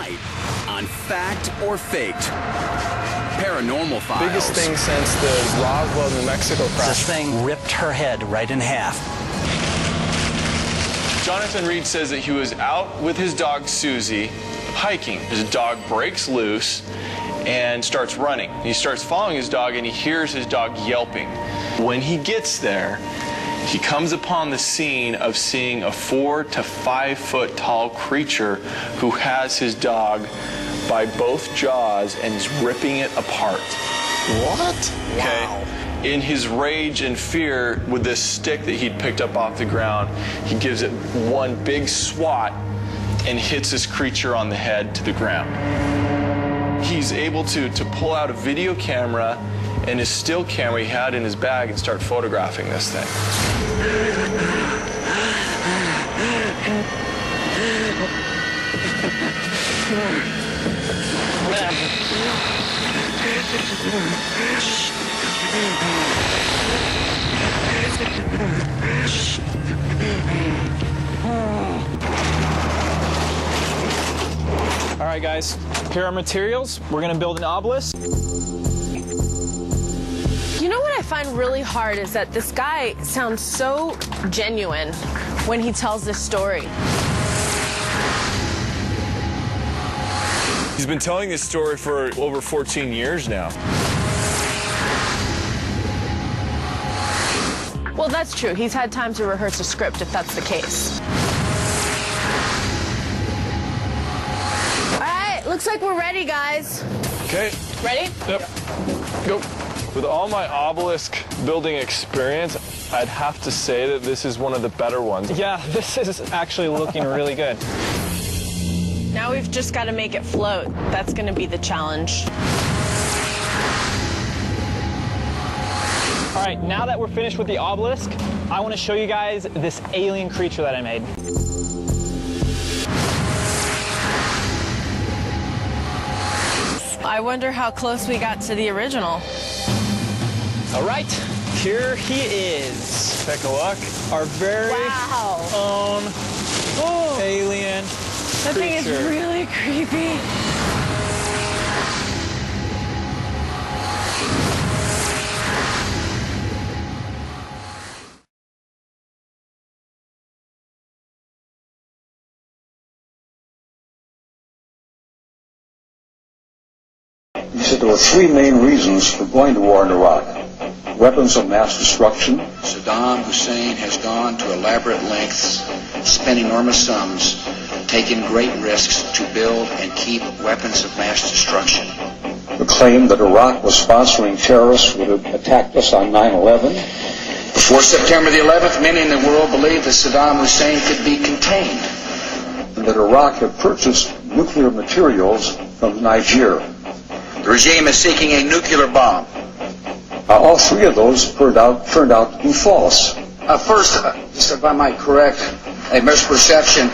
tonight on Fact or Faked. Paranormal Files. Biggest thing since the Roswell, New Mexico crash. This thing ripped her head right in half. Jonathan Reed says that he was out with his dog Susie hiking. His dog breaks loose and starts running. He starts following his dog and he hears his dog yelping. When he gets there, he comes upon the scene of seeing a 4 to 5 foot tall creature who has his dog by both jaws and is ripping it apart. What? Okay. Wow. In his rage and fear with this stick that he'd picked up off the ground, he gives it one big swat and hits this creature on the head to the ground. He's able to pull out a video camera and his still camera he had in his bag and start photographing this thing. All right, guys, here are our materials. We're gonna build an obelisk. You know what I find really hard is that this guy sounds so genuine when he tells this story. He's been telling this story for over 14 years now. Well, that's true. He's had time to rehearse a script if that's the case. All right, looks like we're ready, guys. Okay. Ready? Yep. Go. With all my obelisk building experience, I'd have to say that this is one of the better ones. Yeah, this is actually looking really good. Now we've just got to make it float. That's going to be the challenge. All right, now that we're finished with the obelisk, I want to show you guys this alien creature that I made. I wonder how close we got to the original. All right, here he is. Take a look. Our very Wow. own alien That thing is creature. really creepy. He said there were three main reasons for going to war in Iraq. Weapons of mass destruction. Saddam Hussein has gone to elaborate lengths, spent enormous sums, taken great risks to build and keep weapons of mass destruction. The claim that Iraq was sponsoring terrorists who had attacked us on 9/11. Before September the 11th, many in the world believed that Saddam Hussein could be contained. And that Iraq had purchased nuclear materials from Niger. The regime is seeking a nuclear bomb. All three of those turned out to be false. First, if I might correct a misperception,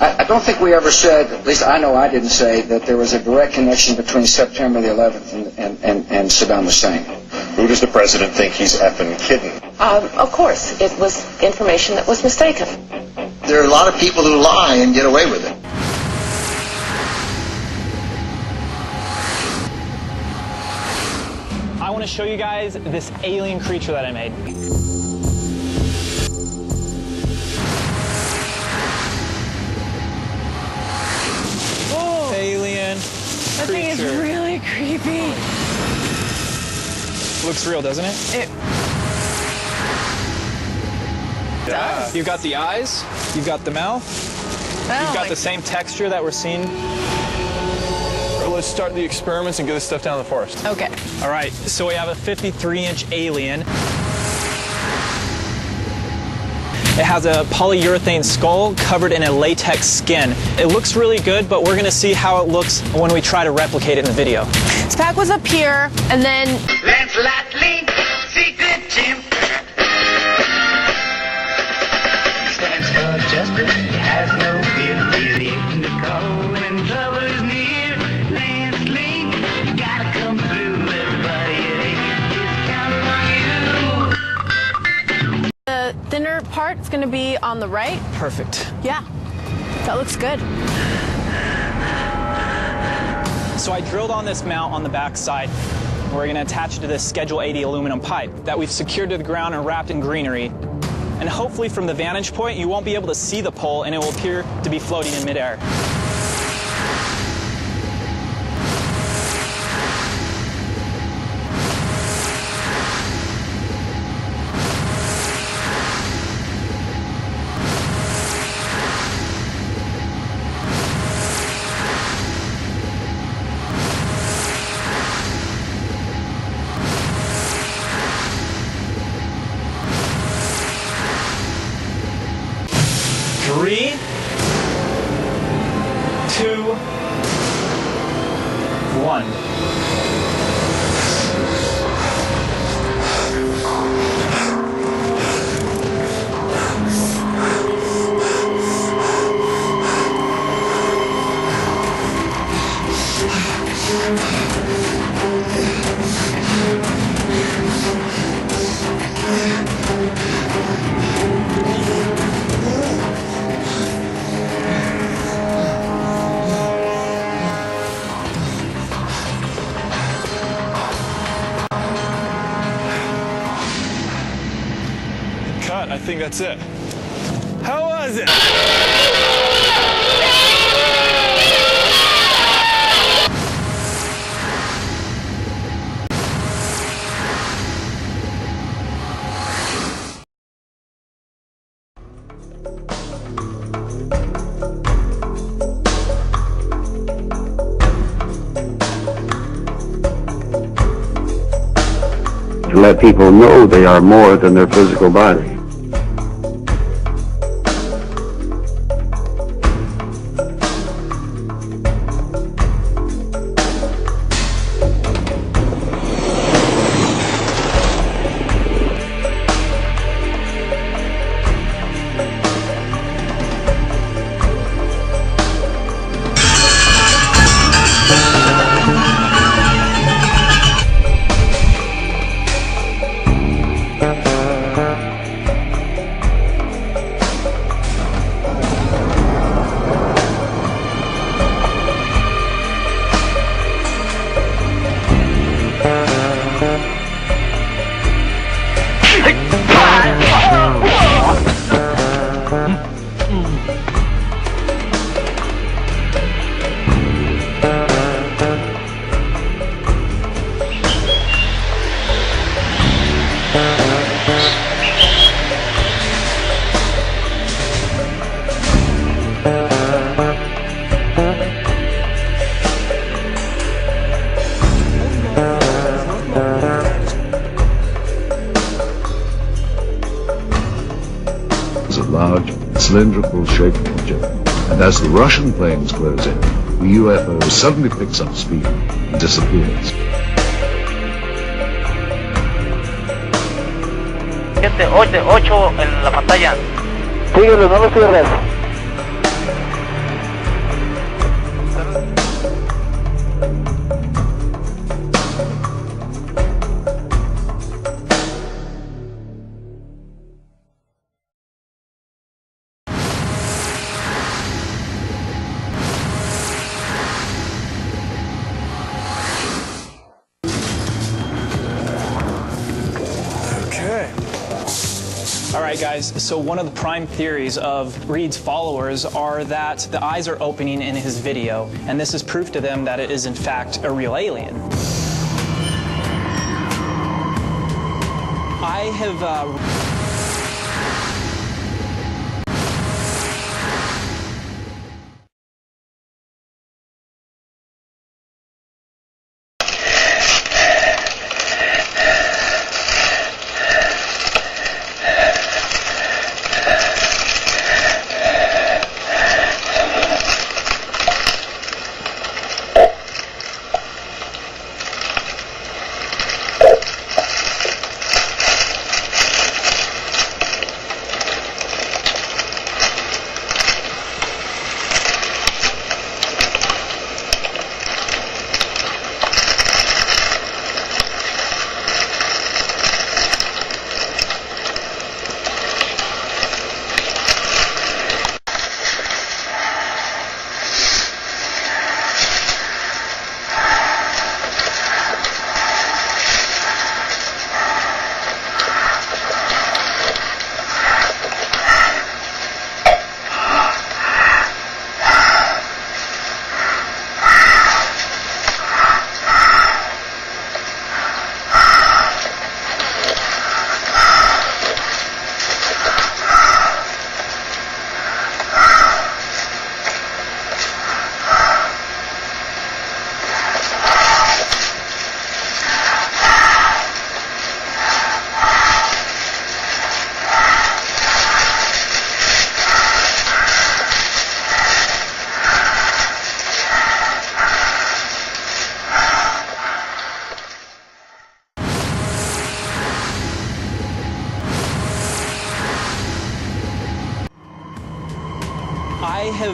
I don't think we ever said, at least I know I didn't say, that there was a direct connection between September the 11th and Saddam Hussein. Who does the president think he's effing kidding? Of course, it was information that was mistaken. There are a lot of people who lie and get away with it. I want to show you guys this alien creature that I made. Whoa. Alien That creature. thing is really creepy. Looks real, doesn't it? It does. You've got the eyes, you've got the mouth, you've got the same texture that we're seeing. Let's start the experiments and get this stuff down in the forest. Okay. All right, so we have a 53-inch alien. It has a polyurethane skull covered in a latex skin. It looks really good, but we're gonna see how it looks when we try to replicate it in the video. This pack was up here, and then Lancelot Link, secret chimp. Stands for justice, has no fear, really in the cold when trouble is near. Lance Link, gotta come through, everybody is counting on you. the thinner part is gonna be on the right. Perfect. Yeah, that looks good. So I drilled on this mount on the back side. We're going to attach it to this Schedule 80 aluminum pipe that we've secured to the ground and wrapped in greenery. And hopefully from the vantage point, you won't be able to see the pole and it will appear to be floating in midair. Three, 2, 1. I think that's it. How was it? To let people know they are more than their physical body. A large, cylindrical-shaped object, and as the Russian planes close in, the UFO suddenly picks up speed and disappears. 8 en la pantalla. Síguelo, no lo cierres. Alright guys, so one of the prime theories of Reed's followers are that the eyes are opening in his video, and this is proof to them that it is in fact a real alien. I have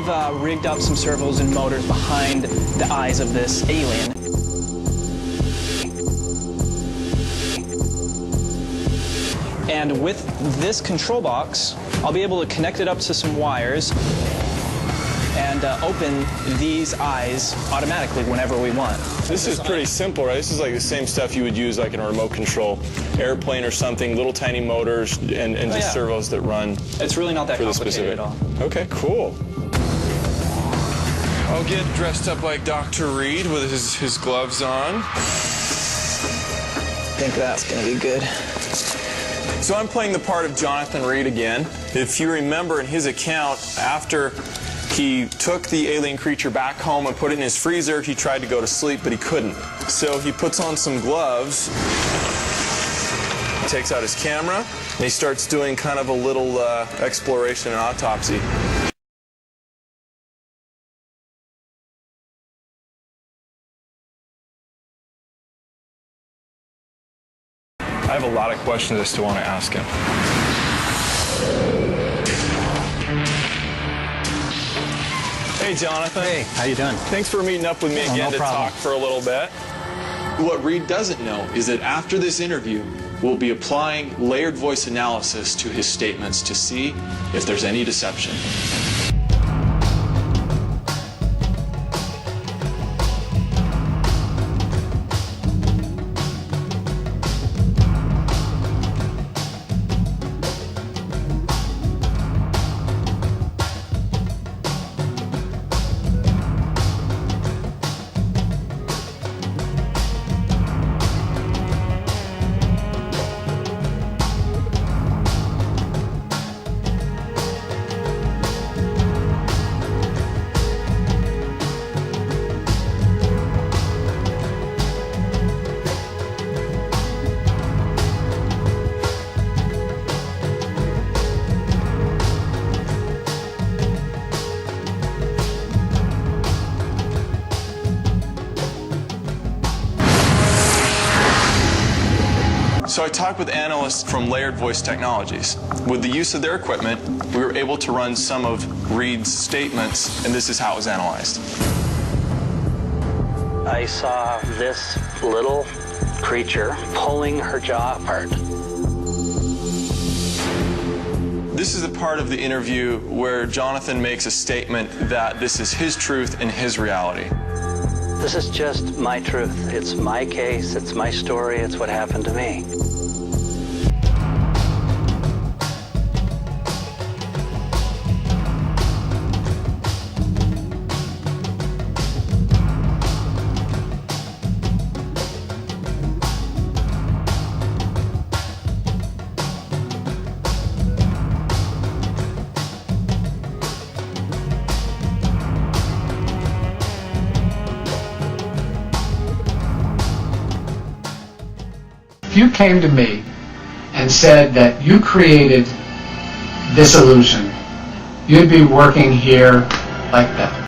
have rigged up some servos and motors behind the eyes of this alien. And with this control box, I'll be able to connect it up to some wires and open these eyes automatically whenever we want. This is pretty simple, right? This is like the same stuff you would use like in a remote control airplane or something, little tiny motors and just servos that run. It's really not that complicated at all. Okay, cool. I'll get dressed up like Dr. Reed with his gloves on. I think that's gonna be good. So I'm playing the part of Jonathan Reed again. If you remember in his account, after he took the alien creature back home and put it in his freezer, he tried to go to sleep, but he couldn't. So he puts on some gloves, takes out his camera, and he starts doing kind of a little exploration and autopsy. I have a lot of questions I still want to ask him. Hey, Jonathan. Hey, how you doing? Thanks for meeting up with me again to talk for a little bit. What Reed doesn't know is that after this interview, we'll be applying layered voice analysis to his statements to see if there's any deception. So I talked with analysts from Layered Voice Technologies. With the use of their equipment, we were able to run some of Reed's statements, and this is how it was analyzed. I saw this little creature pulling her jaw apart. This is the part of the interview where Jonathan makes a statement that this is his truth and his reality. This is just my truth. It's my case, it's my story, it's what happened to me. If you came to me and said that you created this illusion, you'd be working here like that.